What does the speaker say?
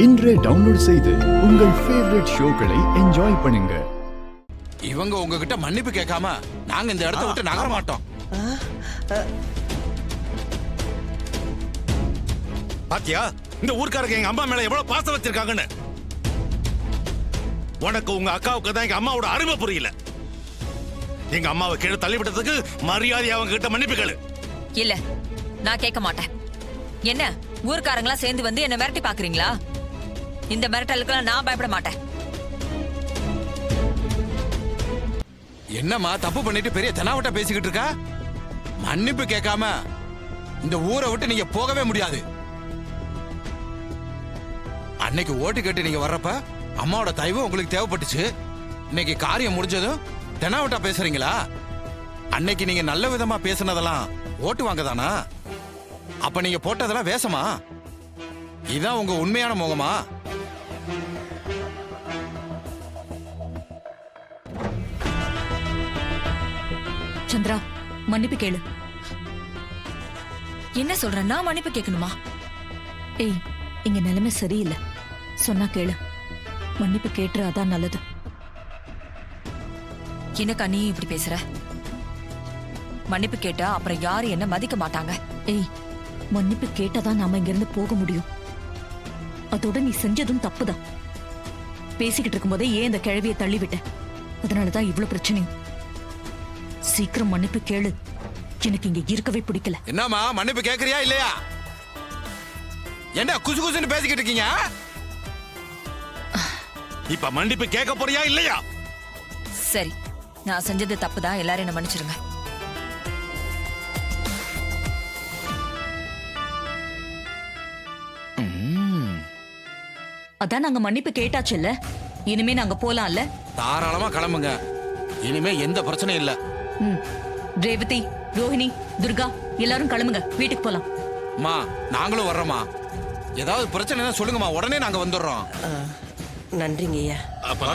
இன்றே டவுன்லோட் செய்து உங்கள் ஃபேவரட் ஷோக்களை என்ஜாய் பண்ணுங்க. இவங்க உங்ககிட்ட மன்னிப்பு கேட்காம நாங்க இந்த இடத்தை விட்டு நகர மாட்டோம். பாத்தியா இந்த ஊர்க்காரங்க எங்க அம்மா மேல எவ்வளவு பாசம் வச்சிருக்காங்கன்னு. உனக்கு உங்க அக்காவுக்கு தான் எங்க அம்மாவோட அருமை புரியல. எங்க அம்மாவை கீழே தள்ளி விட்டதுக்கு மரியாதை அவங்க கிட்ட மன்னிப்பு கேளு. இல்ல, நான் கேட்க மாட்டேன். என்ன ஊர்க்காரங்களா சேர்ந்து வந்து என்ன மிரட்டி பாக்குறீங்களா? இந்த மிரட்டலுக்குலாம் நான் பயப்பட மாட்டேன். என்னம்மா தப்பு பண்ணிட்டு பெரிய தெனாவட்ட பேசிக்கிட்டு இருக்கா? மன்னிப்பு கேட்காம இந்த ஊரை விட்டு நீங்க போகவே முடியாது. அன்னைக்கு ஓட்டு கேட்டு நீங்க வர்றப்ப அம்மாவோட தயவு உங்களுக்கு தேவைப்பட்டுச்சு. இன்னைக்கு காரியம் முடிஞ்சதும் தெனாவட்டா பேசுறீங்களா? அன்னைக்கு நீங்க நல்ல விதமா பேசுனதெல்லாம் ஓட்டு வாங்கதானா? அப்ப நீங்க போட்டதெல்லாம் வேஷமா? இதான் உங்க உண்மையான முகமா? சந்திரா, மன்னிப்பு கேளு. என்ன சொல்ற? நான் மன்னிப்பு கேட்கணுமா? ஏய், இங்க நிலைமை சரியில்லை. சொன்னா கேளு. மன்னிப்பு கேட்டுரு, அதான் நல்லது. என்னக்கா நீ இப்படி பேசுற? மன்னிப்பு கேட்டா அப்புறம் யாரும் என்ன மதிக்க மாட்டாங்க. ஏய், மன்னிப்பு கேட்டாதான் நாம இங்க இருந்து போக முடியும். அதோட நீ செஞ்சதும் தப்புதான். பேசிக்கிட்டு இருக்கும்போதே ஏன் இந்த கிழவியை தள்ளிவிட்ட? அதனாலதான் இவ்வளவு பிரச்சனையும். சீக்கிரம் மன்னிப்பு கேளு. எனக்கு இங்க இருக்கவே பிடிக்கல. என்னம்மா மன்னிப்பு கேக்குறியா இல்லையா? என்ன குசு குசுன்னு பேசிக்கிட்டு இருக்கீங்க? இப்ப மன்னிப்பு கேட்க போறியா இல்லையா? சரி, நான் செஞ்சது தப்புதான். எல்லாரும் என்ன மன்னிச்சிருங்க. அதான் நாங்க மன்னிப்பு கேட்டாச்சுல்ல, இனிமே நாங்க போலாம்ல. தாராளமா கிளம்புங்க. இனிமே எந்த பிரச்சனையும் இல்ல. ரேவதி, ரோஹிணி, துர்கா எல்லாரும் கிளம்புங்க, வீட்டுக்கு போலாம். அம்மா நாங்களும் வர்றோம்மா. ஏதாவது பிரச்சனைனா சொல்லுங்கம்மா, உடனே நாங்க வந்துடுறோம். நன்றிங்க ஐயா. அப்ப